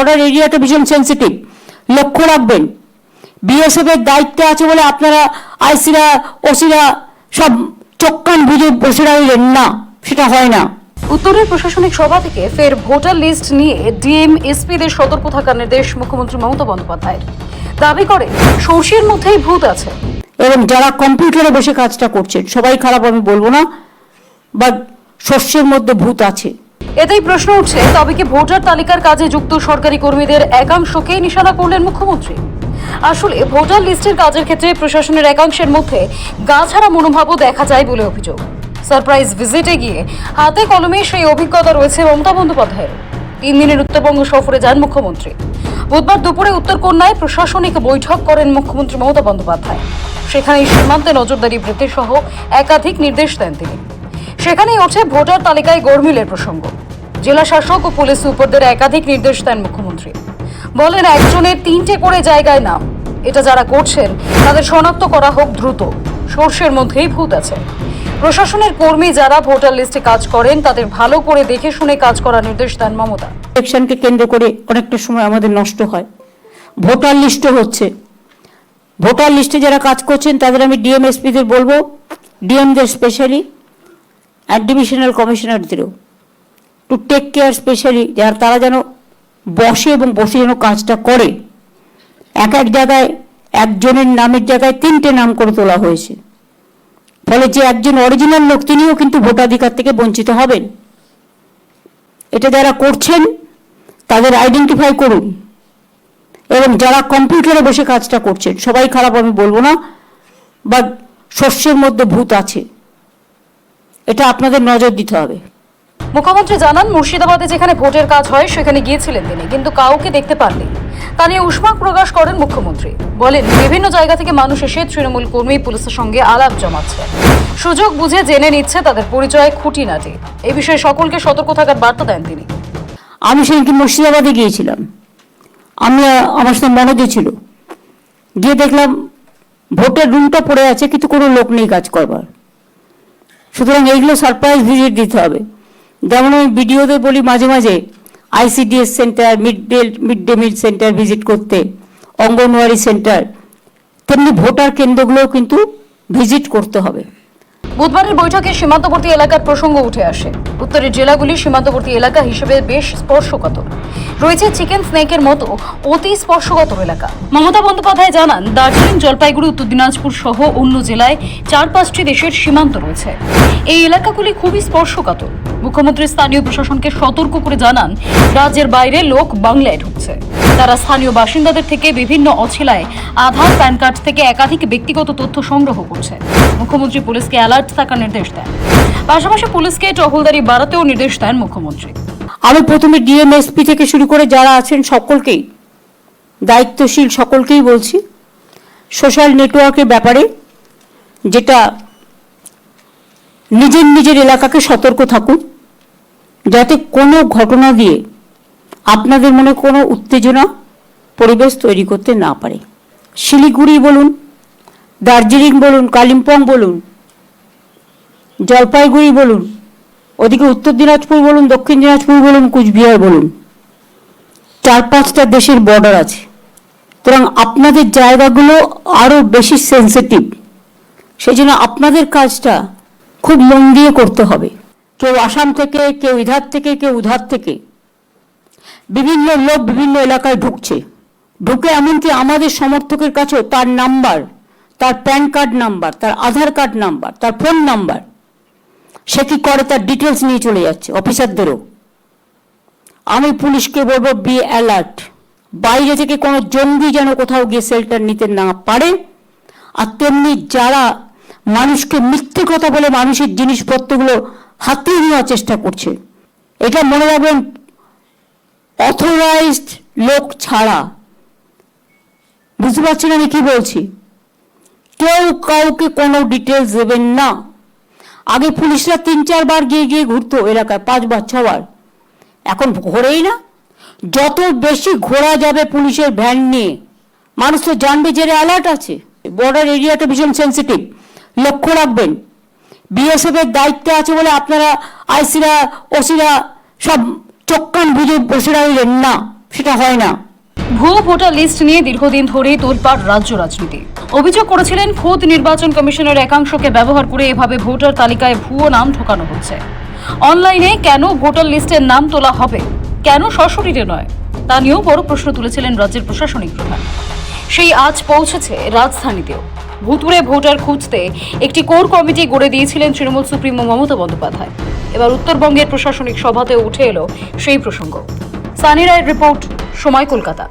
Border এরিয়াটা ভীষণ sensitive, লক্ষ্য রাখবেন। বিএসএফ এর দায়িত্বে আছে বলে আপনারা আইসিরা ওসিরা সব চোখ কান বুঝে বসে রইলেন না, সেটা হয় না। উত্তরের প্রশাসনিক সভা থেকে ফের ভোটার লিস্ট নিয়ে ডিএম এসপিদের সতর্ক থাকার নির্দেশ মুখ্যমন্ত্রী মমতা বন্দ্যোপাধ্যায়ের। দাবি করে সর্ষের মধ্যেই ভূত আছে এবং যারা কম্পিউটারে বসে কাজটা করছেন সবাই খারাপ আমি বলবো না, বাট শস্যের মধ্যে ভূত আছে। এতেই প্রশ্ন উঠছে, তবে কি ভোটার তালিকার কাজে যুক্ত সরকারি কর্মীদের একাংশকেই নিশানা করলেন মুখ্যমন্ত্রী? আসলে ভোটার লিস্টের কাজের ক্ষেত্রে প্রশাসনের একাংশের মধ্যে গা ছাড়া মনোভাবও দেখা যায় বলে অভিযোগ। সারপ্রাইজ ভিজিটে গিয়ে হাতে কলমে সেই অভিজ্ঞতা রয়েছে মমতা বন্দ্যোপাধ্যায়ের। 3 দিনের উত্তরবঙ্গ সফরে যান মুখ্যমন্ত্রী। বুধবার দুপুরে উত্তরকন্যায় প্রশাসনিক বৈঠক করেন মুখ্যমন্ত্রী মমতা বন্দ্যোপাধ্যায়। সেখানেই সীমান্তে নজরদারি বৃদ্ধি সহ একাধিক নির্দেশ দেন তিনি। সেখানেই ওঠে ভোটার তালিকায় গরমিলের প্রসঙ্গ। জেলা শাসক ও পুলিশ সুপারদের একাধিক নির্দেশ দেন মুখ্যমন্ত্রী। বলেন, একজনের 3টে করে জায়গায় নাম, এটা যারা করছেন তাদের শনাক্ত করা হোক দ্রুত। সর্ষের মধ্যেই ভূত আছে। প্রশাসনের কর্মী যারা ভোটার লিস্টে কাজ করেন তাদের ভালো করে দেখে শুনে কাজ করার নির্দেশ দেন মমতা। ইলেকশনকে কেন্দ্র করে অনেকটা সময় আমাদের নষ্ট হয়। ভোটার লিস্টও হচ্ছে, ভোটার লিস্টে যারা কাজ করছেন তাদের আমি ডিএম এসপিদের বলবো, ডিএমদের স্পেশালি আর ডিভিশনাল কমিশনারদেরও টু টেক কেয়ার স্পেশালি, যারা তারা যেন বসে এবং বসে যেন কাজটা করে। এক এক জায়গায় একজনের নামের জায়গায় 3টে নাম করে তোলা হয়েছে, ফলে যে একজন অরিজিনাল লোক তিনিও কিন্তু ভোটাধিকার থেকে বঞ্চিত হবেন। এটা যারা করছেন তাদের আইডেন্টিফাই করুন, এবং যারা কম্পিউটারে বসে কাজটা করছেন সবাই খারাপ আমি বলবো না, বাট শস্যের মধ্যে ভূত আছে, এটা আপনাদের নজর দিতে হবে। মুখ্যমন্ত্রী জানান, মুর্শিদাবাদে যেখানে ভোটের কাজ হয় সেখানে গিয়েছিলেন তিনি, কিন্তু কাউকে দেখতে পাননি। তা নিয়ে উষ্মা প্রকাশ করেন মুখ্যমন্ত্রী। বলেন, বিভিন্ন জায়গা থেকে মানুষ এসে তৃণমূল কর্মী পুলিশের সঙ্গে আলাপ জমাচ্ছে, সুযোগ বুঝে জেনে নিচ্ছে তাদের পরিচয় খুঁটিনাটি। এই বিষয়ে সকলকে সতর্ক থাকার বার্তা দেন তিনি। আমি সেদিনকে মুর্শিদাবাদে গিয়েছিলাম, আমার সাথে মনোজ ছিল, গিয়ে দেখলাম ভোটের রুমটা পড়ে আছে কিন্তু কোনো লোক নেই কাজ করবার। সুতরাং এইগুলো সারপ্রাইজ ভিজিট দিতে হবে। যেমন আমি ভিডিওতে বলি মাঝে মাঝে ICDS centre, mid day meal centre visit করতে, অঙ্গনওয়াড়ি সেন্টার, তেমনি ভোটার কেন্দ্রগুলোও কিন্তু ভিজিট করতে হবে। বুধবারের বৈঠকে সীমান্তবর্তী এলাকার প্রসঙ্গ উঠে আসে। উত্তরের জেলাগুলি সীমান্তবর্তী এলাকা হিসেবে বেশ স্পর্শকাতর। রয়েছে চিকেন স্নেকের মতো অতি স্পর্শকাতর এলাকা। মমতা বন্দ্যোপাধ্যায় জানান, দার্জিলিং, জলপাইগুড়ি, উত্তর দিনাজপুর সহ অন্য জেলায় 4-5টি দেশের সীমান্ত রয়েছে। এই এলাকাগুলি খুবই স্পর্শকাতর। মুখ্যমন্ত্রী স্থানীয় প্রশাসনকে সতর্ক করে জানান, রাজ্যের বাইরে লোক বাংলায় ঢুকছে। তারা স্থানীয় বাসিন্দাদের থেকে বিভিন্ন অছিলায় আধার, প্যান কার্ড থেকে একাধিক ব্যক্তিগত তথ্য সংগ্রহ করছে। মুখ্যমন্ত্রী পুলিশকে অ্যালার্ট থাকার নির্দেশ দেন। পাশাপাশি পুলিশকে টহলদারি বাড়াতেও নির্দেশ দেন মুখ্যমন্ত্রী। আমি প্রথমে ডিএমএসপি থেকে শুরু করে যারা আছেন সকলকেই, দায়িত্বশীল সকলকেই বলছি, সোশ্যাল নেটওয়ার্কের ব্যাপারে যেটা নিজের নিজের এলাকাকে সতর্ক থাকুন, যাতে কোনো ঘটনা দিয়ে আপনাদের মনে কোনো উত্তেজনা পরিবেশ তৈরি করতে না পারে। শিলিগুড়ি বলুন, দার্জিলিং বলুন, কালিম্পং বলুন, জলপাইগুড়ি বলুন, ওদিকে উত্তর দিনাজপুর বলুন, দক্ষিণ দিনাজপুর বলুন, কুচবিহার বলুন, 4-5টা দেশের বর্ডার আছে। সুতরাং আপনাদের জায়গাগুলো আরও বেশি সেন্সিটিভ, সেই জন্য আপনাদের কাজটা খুব মন দিয়ে করতে হবে। কেউ আসাম থেকে, কেউ ইধার থেকে, কেউ উধার থেকে বিভিন্ন লোক বিভিন্ন এলাকায় ঢুকে এমনকি আমাদের সমর্থকের কাছেও তার নাম্বার, তার প্যান কার্ড নাম্বার, তার আধার কার্ড নাম্বার, তার ফোন নাম্বার, সে কি করে তার ডিটেলস নিয়ে চলে যাচ্ছে অফিসারদেরও। আমি পুলিশকে বলবো, বি অ্যালার্ট। বাইরে থেকে কোনো জঙ্গি যেন কোথাও গিয়ে শেল্টার নিতে না পারে। আর তেমনি যারা মানুষকে মিথ্যে কথা বলে মানুষের জিনিসপত্রগুলো হাতিয়ে নেওয়ার চেষ্টা করছে, এটা মনে রাখবেন, অথরাইজড লোক ছাড়া। বুঝতে পারছেন আমি কি বলছি? কেউ কাউকে কোনো ডিটেলস দেবেন না। আগে পুলিশরা 3-4 বার গিয়ে ঘুরতো এলাকায়, 5 বার 6 বার, এখন ঘোরেই না। যত বেশি ঘোরা যাবে পুলিশের ভ্যান নিয়ে, মানুষ তো জানবে যে অ্যালার্ট আছে। বর্ডার এরিয়াটা ভীষণ সেন্সিটিভ, লক্ষ্য রাখবেন। বিএসএফ এর দায়িত্বে আছে বলে আপনারা আইসিরা ওসিরা সব চোখ কান বুঝে বসে রইলেন না, সেটা হয় না। ভুয়ো ভোটার লিস্ট নিয়ে দীর্ঘদিন ধরেই তোলপাড় রাজ্য রাজনীতি। অভিযোগ করেছিলেন খোদ নির্বাচন কমিশনের একাংশকে ব্যবহার করে এভাবে ভোটার তালিকায় ভুয়ো নাম ঢোকানো হচ্ছে। অনলাইনে কেন ভোটার লিস্টের নাম তোলা হবে, কেন সশরীরে নয়, তা নিয়েও বড় প্রশ্ন তুলেছিলেন রাজ্যের প্রশাসনিক প্রধান। সেই আজ পৌঁছেছে রাজধানীতেও। ভুতুড়ে ভোটার খুঁজতে একটি কোর কমিটি গড়ে দিয়েছিলেন তৃণমূল সুপ্রিমো মমতা বন্দ্যোপাধ্যায়। এবার উত্তরবঙ্গের প্রশাসনিক সভাতেও উঠে এলো সেই প্রসঙ্গ। সানি রায়ের রিপোর্ট, সময়, কলকাতা।